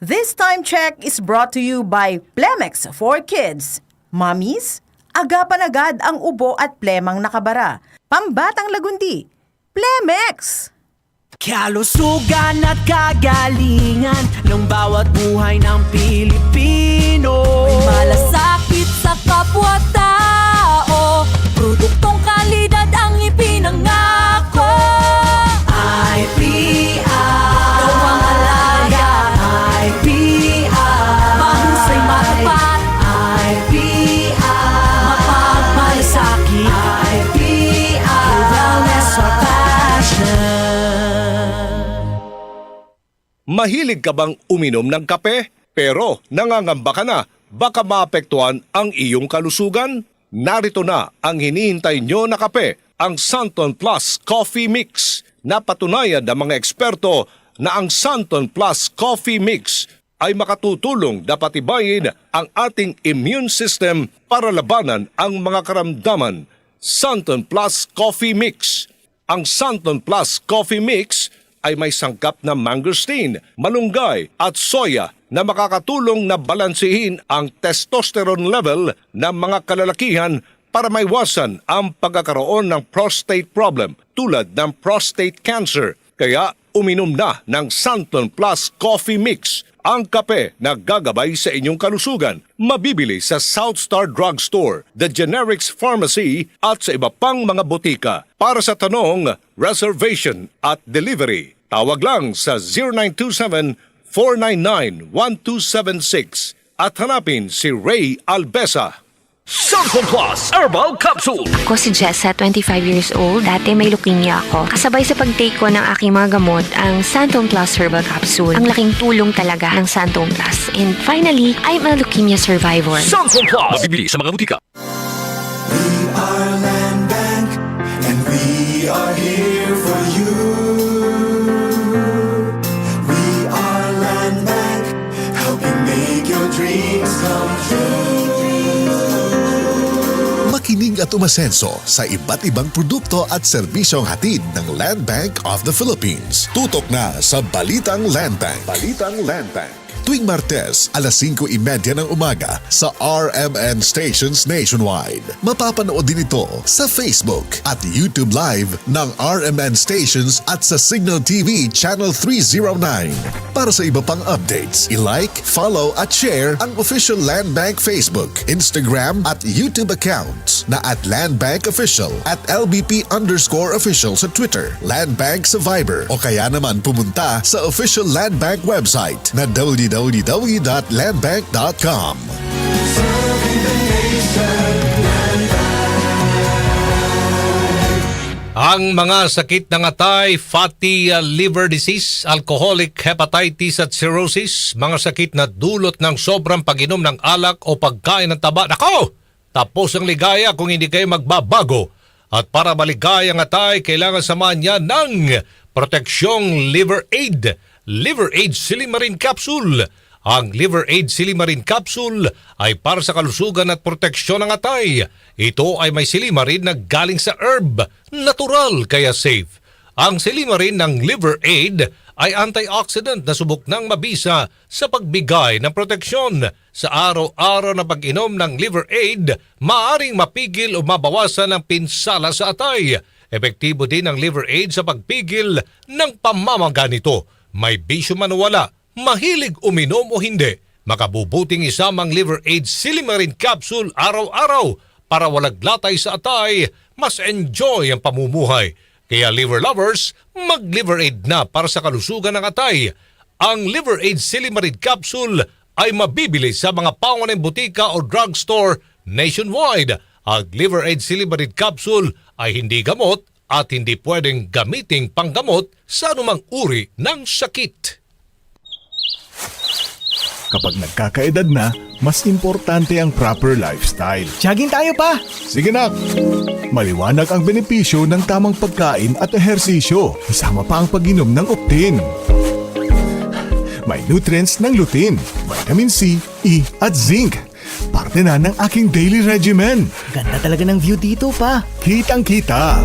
This time check is brought to you by Plemex for Kids. Mommies, agapan agad ang ubo at plemang nakabara. Pambatang lagundi, Plemex! Kalusugan at kagalingan ng bawat buhay ng Pilipino. May malasakit sa kapwa-tao, produktong kalidad ang ipinangako. IPI, Ikaw ang alaga. IPI, Mahusay matapat, IPI, mapagmalasakit. IPI, wellness our passion. Mahilig ka bang uminom ng kape? Pero nangangamba ka na, baka maapektuhan ang iyong kalusugan? Narito na ang hinihintay nyo na kape, ang Santon Plus Coffee Mix. Napatunayan ng mga eksperto na ang Santon Plus Coffee Mix ay makatutulong na patibayin ang ating immune system para labanan ang mga karamdaman. Santon Plus Coffee Mix. Ang Santon Plus Coffee Mix ay may sangkap na mangosteen, malunggay at soya na makakatulong na balansehin ang testosterone level ng mga kalalakihan para maiwasan ang pagkakaroon ng prostate problem tulad ng prostate cancer. Kaya uminom na ng Santon Plus Coffee Mix, ang kape na gagabay sa inyong kalusugan. Mabibili sa South Star Drugstore, The Generics Pharmacy at sa iba pang mga botika. Para sa tanong, reservation at delivery, tawag lang sa 0927-499-1276 at hanapin si Ray Albesa. Santon Plus Herbal Capsule. Ako si Jessa, 25 years old. Dati may leukemia ako. Kasabay sa pag-take ko ng aking mga gamot, ang Santon Plus Herbal Capsule. Ang laking tulong talaga ng Santon Plus. And finally, I'm a leukemia survivor. Santon Plus. Mabibili sa mga butika. We are Land Bank, and we are here for you. We are Land Bank, helping make your dreams come true. Makinig at umasenso sa iba't ibang produkto at serbisyong hatid ng Land Bank of the Philippines. Tutok na sa Balitang Land Bank. Balitang Land Bank. Tuwing Martes, alas 5:30 ng umaga sa RMN stations nationwide. Mapapanood din ito sa Facebook at YouTube Live ng RMN stations at sa Signal TV Channel 309. Para sa iba pang updates, i-like, follow at share ang official Land Bank Facebook, Instagram at YouTube accounts na at Land Bank Official at LBP_official sa Twitter, Land Bank sa Viber o kaya naman pumunta sa official Land Bank website na www.landbank.com. Ang mga sakit ng atay, fatty liver disease, alcoholic hepatitis at cirrhosis, mga sakit na dulot ng sobrang pag-inom ng alak o pagkain ng taba. Nako! Tapos ang ligaya kung hindi kayo magbabago. At para maligaya ang atay, kailangan samahan niya ng proteksyong Liver Aid. Liver Aid Silimarin Capsule. Ang Liver Aid Silimarin Capsule ay para sa kalusugan at proteksyon ng atay. Ito ay may silimarin na galing sa herb, natural kaya safe. Ang silimarin ng Liver Aid ay antioxidant na subok ng mabisa sa pagbigay ng proteksyon. Sa araw-araw na pag-inom ng Liver Aid, maaaring mapigil o mabawasan ang pinsala sa atay. Epektibo din ang Liver Aid sa pagpigil ng pamamaga nito. May bisyo man o wala, mahilig uminom o hindi, makabubuting isama ang Liver Aid Silimarin Capsule araw-araw para walang latay sa atay, mas enjoy ang pamumuhay. Kaya liver lovers, mag-Liver Aid na para sa kalusugan ng atay. Ang Liver Aid Silimarin Capsule ay mabibili sa mga pangunahing butika o drugstore nationwide. Ang Liver Aid Silimarin Capsule ay hindi gamot at hindi pwedeng gamiting panggamot sa anumang uri ng sakit. Kapag nagkakaedad na, mas importante ang proper lifestyle. Jogging tayo pa! Sige nak! Maliwanag ang benepisyo ng tamang pagkain at ehersisyo, kasama pa ang pag-inom ng Optin. May nutrients ng lutein, vitamin C, E at zinc. Parte na ng aking daily regimen. Ganda talaga ng view dito pa. Kitang-kita.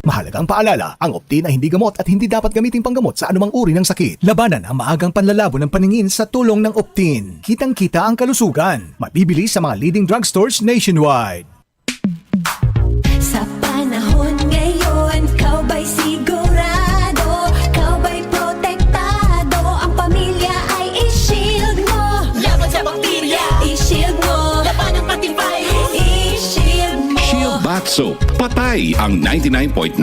Mahalagang paalala, ang Optin ay hindi gamot at hindi dapat gamitin panggamot sa anumang uri ng sakit. Labanan ang maagang panlalabo ng paningin sa tulong ng Optin. Kitang-kita ang kalusugan. Mabibili sa mga leading drugstores nationwide. Sa panahon ngayon, kau ba'y sigurado? Kau ba'y protektado? Ang pamilya ay i-shield mo. Laban sa bakterya, i-shield mo. Laban ng pating virus, i-shield mo. Shield Bath Soap. Patay ang 99.9%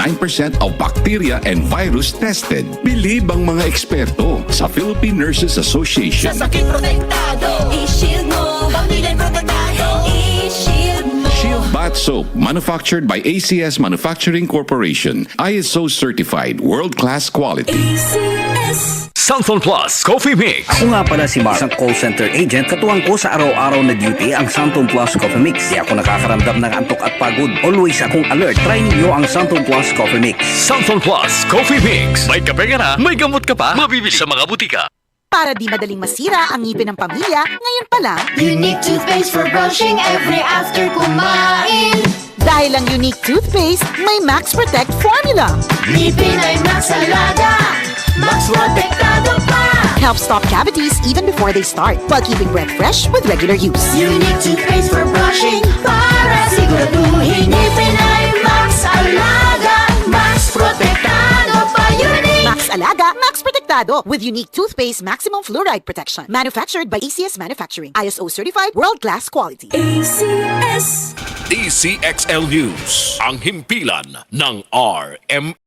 of bacteria and virus tested. Bilib ang mga eksperto sa Philippine Nurses Association. Sa sakit protektado, i-shield mo. Pamilya protektado, i-shield mo. Shield Bath Soap, manufactured by ACS Manufacturing Corporation. ISO certified, world-class quality. ACS. Santon Plus Coffee Mix. Ako nga pala si Mark, isang call center agent. Katuwang ko sa araw-araw na duty ang Santon Plus Coffee Mix. Di ako nakakaramdam ng antok at pagod. Always akong alert. Try ninyo ang Santon Plus Coffee Mix. Santon Plus Coffee Mix. May kape ka na, may gamot ka pa. Mabibili sa mga butika. Para di madaling masira ang ngipin ng pamilya, ngayon pa lang, Unique toothpaste for brushing every after kumain. dahil ang unique toothpaste, may Max Protect formula. Ngipin ay Max Alaga, Max Protektado pa. Helps stop cavities even before they start, while keeping breath fresh with regular use. Unique toothpaste for brushing para siguraduhin ngipin ay Max Alaga, Max Protektado pa. Unique. Max Alaga, Max Protectado with unique toothpaste maximum fluoride protection. Manufactured by ACS Manufacturing. ISO certified, world-class quality. ACS. DCXL News. Ang himpilan ng RM.